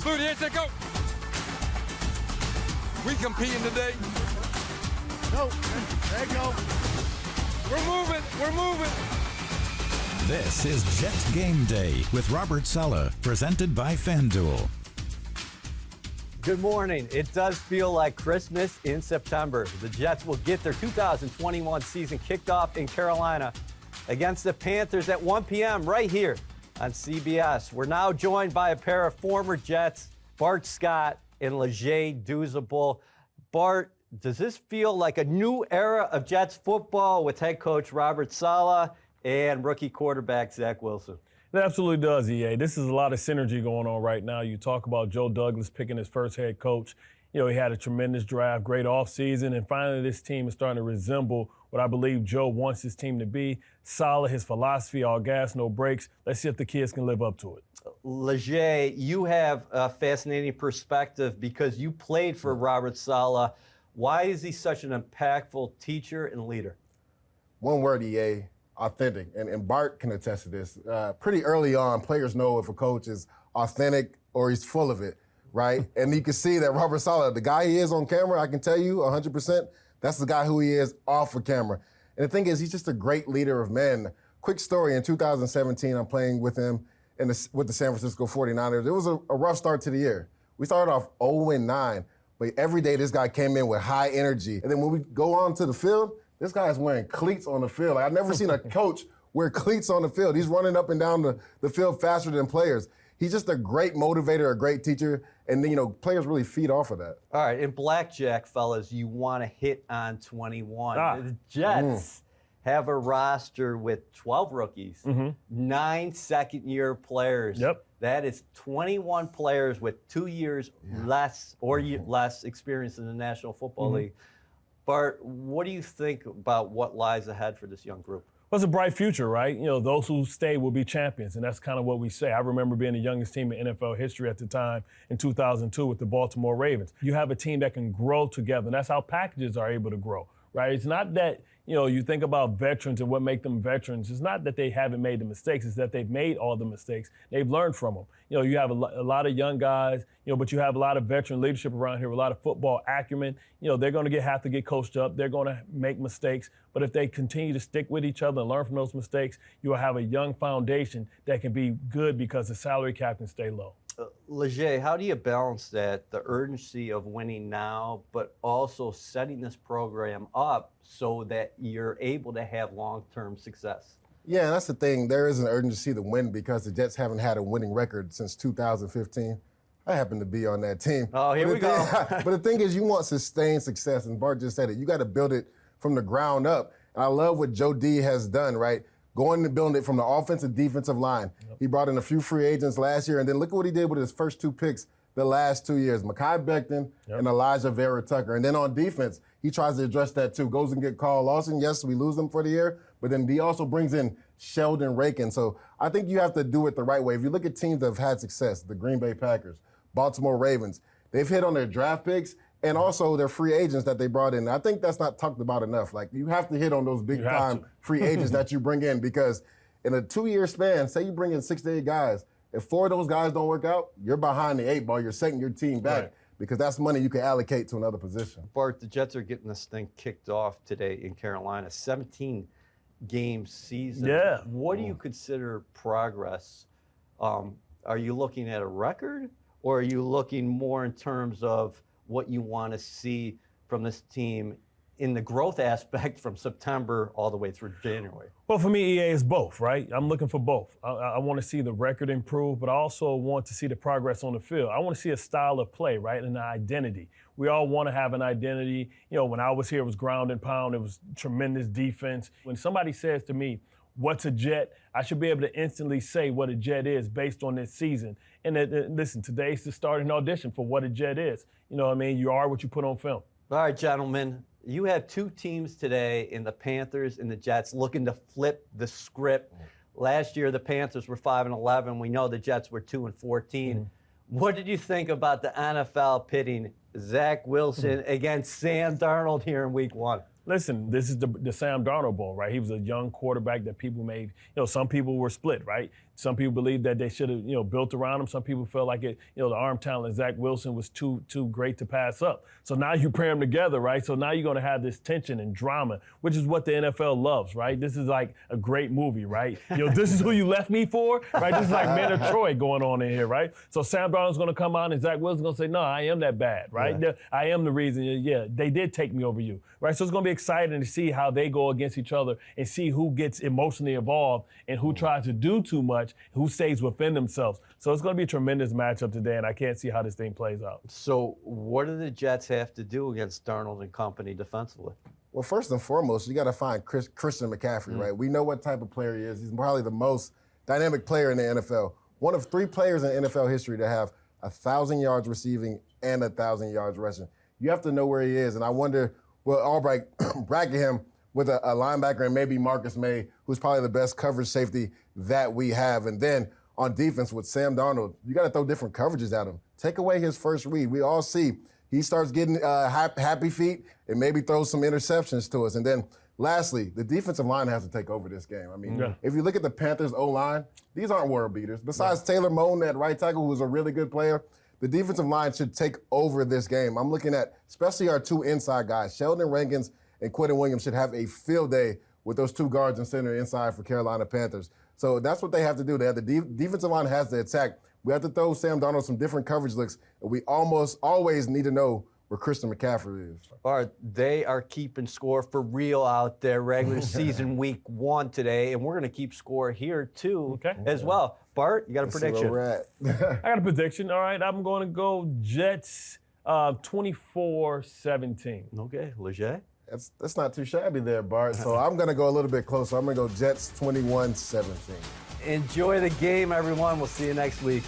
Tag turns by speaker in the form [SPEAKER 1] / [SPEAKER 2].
[SPEAKER 1] Through the edge, go. We competing today.
[SPEAKER 2] No, there you go.
[SPEAKER 1] We're moving.
[SPEAKER 3] This is Jets Game Day with Robert Saleh, presented by FanDuel.
[SPEAKER 4] Good morning. It does feel like Christmas in September. The Jets will get their 2021 season kicked off in Carolina against the Panthers at 1 p.m. right here on CBS. We're now joined by a pair of former Jets, Bart Scott and Douzable. Bart, does this feel like a new era of Jets football with head coach Robert Saleh and rookie quarterback Zach Wilson?
[SPEAKER 5] It absolutely does, EA. This is a lot of synergy going on right now. You talk about Joe Douglas picking his first head coach. You know, he had a tremendous draft, great offseason, and finally this team is starting to resemble what I believe Joe wants his team to be. Saleh, his philosophy, all gas, no brakes. Let's see if the kids can live up to it.
[SPEAKER 4] Leger, you have a fascinating perspective because you played for Robert Saleh. Why is he such an impactful teacher and leader?
[SPEAKER 2] One word, EA, authentic. And Bart can attest to this. Pretty early on, players know if a coach is authentic or he's full of it, right? And you can see that Robert Saleh, the guy he is on camera, I can tell you 100%, that's the guy who he is off of camera. And the thing is, he's just a great leader of men. Quick story, in 2017, I'm playing with him with the San Francisco 49ers. It was a rough start to the year. We started off 0-9, but every day this guy came in with high energy. And then when we go on to the field, this guy's wearing cleats on the field. I've never seen a coach wear cleats on the field. He's running up and down the field faster than players. He's just a great motivator, a great teacher, and you know, players really feed off of that.
[SPEAKER 4] All right, in blackjack, fellas, you want to hit on 21. The Jets have a roster with 12 rookies, 9 second-year players.
[SPEAKER 5] Yep.
[SPEAKER 4] That is 21 players with 2 years less or less experience in the National Football League. Bart, what do you think about what lies ahead for this young group?
[SPEAKER 5] Well, it's a bright future, right? You know, those who stay will be champions, and that's kind of what we say. I remember being the youngest team in NFL history at the time in 2002 with the Baltimore Ravens. You have a team that can grow together, and that's how packages are able to grow, right? It's not that, you know, you think about veterans and what make them veterans. It's not that they haven't made the mistakes. It's that they've made all the mistakes. They've learned from them. You know, you have a lot of young guys, you know, but you have a lot of veteran leadership around here, a lot of football acumen. You know, they're going to have to get coached up. They're going to make mistakes. But if they continue to stick with each other and learn from those mistakes, you will have a young foundation that can be good because the salary cap can stay low.
[SPEAKER 4] Leger, how do you balance that, the urgency of winning now, but also setting this program up so that you're able to have long-term success?
[SPEAKER 2] Yeah, that's the thing. There is an urgency to win because the Jets haven't had a winning record since 2015. I happen to be on that team.
[SPEAKER 4] Oh, here we go.
[SPEAKER 2] But the thing is, you want sustained success, and Bart just said it. You got to build it from the ground up. And I love what Joe D has done, right? Going and building it from the offensive, defensive line. He brought in a few free agents last year, and then look at what he did with his first 2 picks the last 2 years, Mekhi Becton and Elijah Vera Tucker. And then on defense, he tries to address that too. Goes and get Carl Lawson. Yes, we lose him for the year, but then he also brings in Sheldon Rakin. So I think you have to do it the right way. If you look at teams that have had success, the Green Bay Packers, Baltimore Ravens, they've hit on their draft picks and also their free agents that they brought in. I think that's not talked about enough. Like, you have to hit on those big-time free agents that you bring in because in a 2-year span, say you bring in 6 to 8 guys, if 4 of those guys don't work out, you're behind the 8 ball. You're setting your team back because that's money you can allocate to another position.
[SPEAKER 4] Bart, the Jets are getting this thing kicked off today in Carolina, 17-game season.
[SPEAKER 5] Yeah.
[SPEAKER 4] What do you consider progress? Are you looking at a record, or are you looking more in terms of what you want to see from this team in the growth aspect from September all the way through January?
[SPEAKER 5] Well, for me, EA is both, right? I'm looking for both. I want to see the record improve, but I also want to see the progress on the field. I want to see a style of play, right, and an identity. We all want to have an identity. You know, when I was here, it was ground and pound. It was tremendous defense. When somebody says to me, what's a Jet? I should be able to instantly say what a Jet is based on this season. And listen, today's the starting audition for what a Jet is. You know what I mean? You are what you put on film.
[SPEAKER 4] All right, gentlemen. You have 2 teams today in the Panthers and the Jets looking to flip the script. Last year, the Panthers were 5-11. We know the Jets were 2-14. What did you think about the NFL pitting Zach Wilson against Sam Darnold here in Week 1?
[SPEAKER 5] Listen, this is the Sam Darnold Bowl, right? He was a young quarterback that people made, you know, some people were split, right? Some people believe that they should have, built around him. Some people feel like the arm talent of Zach Wilson was too great to pass up. So now you pair them together, right? So now you're going to have this tension and drama, which is what the NFL loves, right? This is like a great movie, right? This is who you left me for, right? This is like Men of Troy going on in here, right? So Sam Darnold's going to come out and Zach Wilson's going to say, no, I am that bad, right? Yeah. I am the reason, they did take me over you, right? So it's going to be exciting to see how they go against each other and see who gets emotionally involved and who tries to do too much, who stays within themselves. So it's going to be a tremendous matchup today, and I can't see how this thing plays out.
[SPEAKER 4] So what do the Jets have to do against Darnold and company defensively?
[SPEAKER 2] Well, first and foremost, you got to find Christian McCaffrey, right? We know what type of player he is. He's probably the most dynamic player in the NFL. One of 3 players in NFL history to have 1,000 yards receiving and 1,000 yards rushing. You have to know where he is, and I wonder will Albright bracket him with a linebacker and maybe Marcus May, who's probably the best coverage safety that we have. And then on defense with Sam Darnold, you got to throw different coverages at him. Take away his first read. We all see he starts getting happy feet and maybe throws some interceptions to us. And then lastly, the defensive line has to take over this game. I mean, if you look at the Panthers' O-line, these aren't world beaters. Besides Taylor Moton at right tackle, who's a really good player, the defensive line should take over this game. I'm looking at especially our 2 inside guys. Sheldon Rankins and Quentin Williams should have a field day with those 2 guards and center inside for Carolina Panthers. So that's what they have to do. They have the defensive line has to attack. We have to throw Sam Darnold some different coverage looks, and we almost always need to know where Christian McCaffrey is.
[SPEAKER 4] Bart, they are keeping score for real out there, regular season week 1 today, and we're going to keep score here too as well. Bart, you got a prediction?
[SPEAKER 2] See where we're at.
[SPEAKER 5] I got a prediction. All right, I'm going to go Jets 24-17.
[SPEAKER 4] Okay, Leger?
[SPEAKER 2] That's not too shabby there, Bart. So I'm going to go a little bit closer. I'm going to go Jets 21-17.
[SPEAKER 4] Enjoy the game, everyone. We'll see you next week.